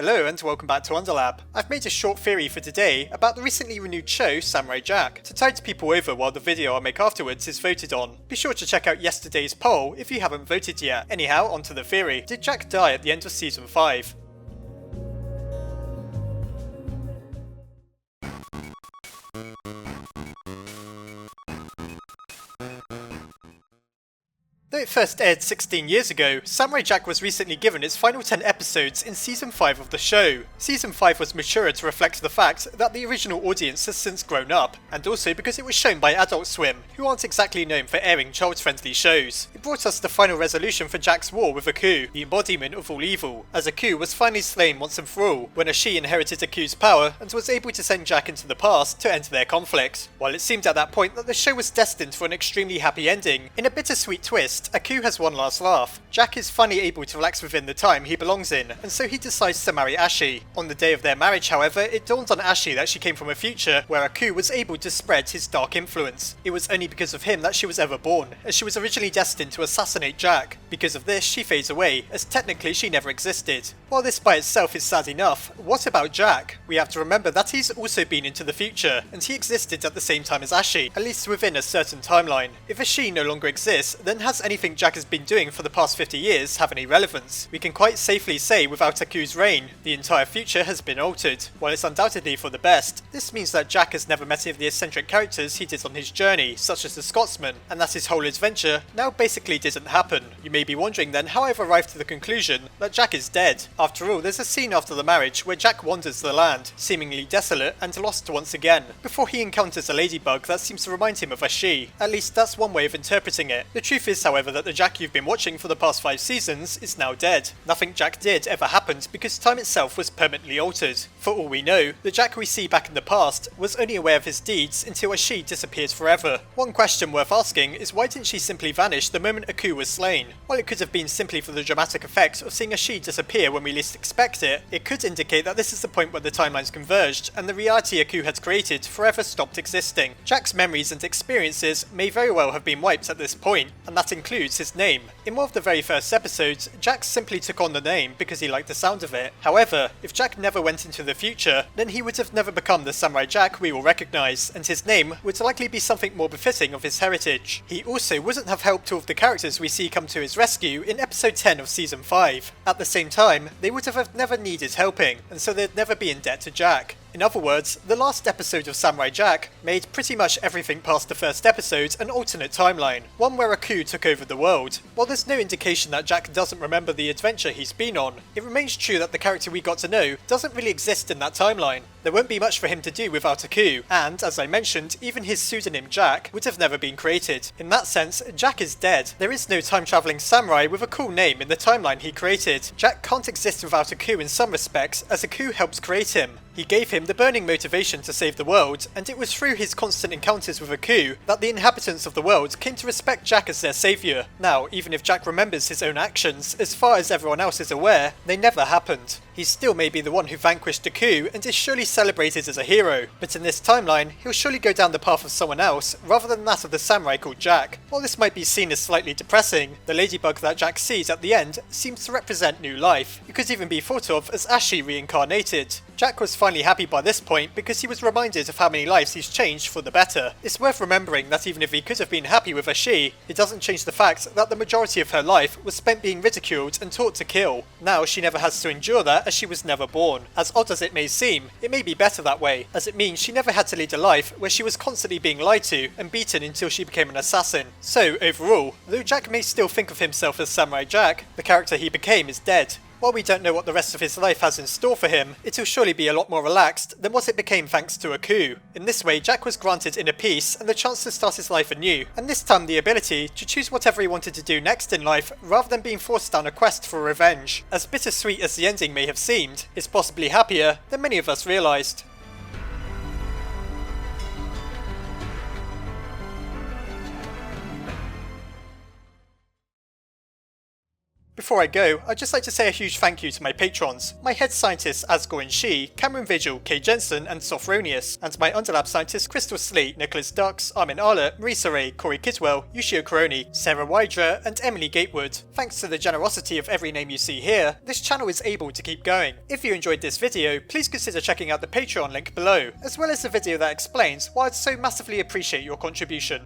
Hello and welcome back to Underlab. I've made a short theory for today about the recently renewed show Samurai Jack, to tide people over while the video I make afterwards is voted on. Be sure to check out yesterday's poll if you haven't voted yet. Anyhow, onto the theory. Did Jack die at the end of Season 5? Though it first aired 16 years ago, Samurai Jack was recently given its final 10 episodes in Season 5 of the show. Season 5 was maturer to reflect the fact that the original audience has since grown up, and also because it was shown by Adult Swim, who aren't exactly known for airing child-friendly shows. It brought us the final resolution for Jack's war with Aku, the embodiment of all evil, as Aku was finally slain once and for all, when Ashi inherited Aku's power and was able to send Jack into the past to end their conflict. While it seemed at that point that the show was destined for an extremely happy ending, in a bittersweet twist, Aku has one last laugh. Jack is finally able to relax within the time he belongs in, and so he decides to marry Ashi. On the day of their marriage, however, it dawns on Ashi that she came from a future where Aku was able to spread his dark influence. It was only because of him that she was ever born, as she was originally destined to assassinate Jack. Because of this, she fades away, as technically she never existed. While this by itself is sad enough, what about Jack? We have to remember that he's also been into the future, and he existed at the same time as Ashi, at least within a certain timeline. If Ashi no longer exists, then has anything Jack has been doing for the past 50 years have any relevance? We can quite safely say without Aku's reign, the entire future has been altered. While it's undoubtedly for the best, this means that Jack has never met any of the eccentric characters he did on his journey, such as the Scotsman, and that his whole adventure now basically didn't happen. You may be wondering then how I've arrived to the conclusion that Jack is dead. After all, there's a scene after the marriage where Jack wanders the land, seemingly desolate and lost once again, before he encounters a ladybug that seems to remind him of Ashi. At least that's one way of interpreting it. The truth is, however, that the Jack you've been watching for the past 5 seasons is now dead. Nothing Jack did ever happened because time itself was permanently altered. For all we know, the Jack we see back in the past was only aware of his deeds until Ashi disappeared forever. One question worth asking is why didn't she simply vanish the moment Aku was slain? While it could have been simply for the dramatic effect of seeing Ashi disappear when we least expect it, it could indicate that this is the point where the timelines converged and the reality Aku had created forever stopped existing. Jack's memories and experiences may very well have been wiped at this point, and that includes his name. In one of the very first episodes, Jack simply took on the name because he liked the sound of it. However, if Jack never went into the future, then he would have never become the Samurai Jack we all recognise, and his name would likely be something more befitting of his heritage. He also wouldn't have helped all of the characters we see come to his rescue in episode 10 of season 5. At the same time, they would have never needed helping, and so they'd never be in debt to Jack. In other words, the last episode of Samurai Jack made pretty much everything past the first episode an alternate timeline, one where Aku took over the world. While there's no indication that Jack doesn't remember the adventure he's been on, it remains true that the character we got to know doesn't really exist in that timeline. There won't be much for him to do without Aku, and, as I mentioned, even his pseudonym Jack would have never been created. In that sense, Jack is dead. There is no time-travelling samurai with a cool name in the timeline he created. Jack can't exist without Aku in some respects, as Aku helps create him. He gave him the burning motivation to save the world, and it was through his constant encounters with Aku that the inhabitants of the world came to respect Jack as their saviour. Now, even if Jack remembers his own actions, as far as everyone else is aware, they never happened. He still may be the one who vanquished Aku and is surely celebrated as a hero, but in this timeline, he'll surely go down the path of someone else rather than that of the samurai called Jack. While this might be seen as slightly depressing, the ladybug that Jack sees at the end seems to represent new life. It could even be thought of as Ashi reincarnated. Jack was finally happy by this point because he was reminded of how many lives he's changed for the better. It's worth remembering that even if he could have been happy with Ashi, it doesn't change the fact that the majority of her life was spent being ridiculed and taught to kill. Now she never has to endure that as she was never born. As odd as it may seem, it may be better that way, as it means she never had to lead a life where she was constantly being lied to and beaten until she became an assassin. So overall, though Jack may still think of himself as Samurai Jack, the character he became is dead. While we don't know what the rest of his life has in store for him, it'll surely be a lot more relaxed than what it became thanks to Aku. In this way, Jack was granted inner peace and the chance to start his life anew, and this time the ability to choose whatever he wanted to do next in life rather than being forced down a quest for revenge. As bittersweet as the ending may have seemed, it's possibly happier than many of us realised. Before I go, I'd just like to say a huge thank you to my patrons, my head scientists Asgore and Shi, Cameron Vigil, Kay Jensen and Sophronius, and my Underlab scientists Crystal Sleet, Nicholas Dux, Armin Arlett, Marisa Ray, Corey Kidwell, Yushio Kuroni, Sarah Wydra, and Emily Gatewood. Thanks to the generosity of every name you see here, this channel is able to keep going. If you enjoyed this video, please consider checking out the Patreon link below, as well as the video that explains why I'd so massively appreciate your contribution.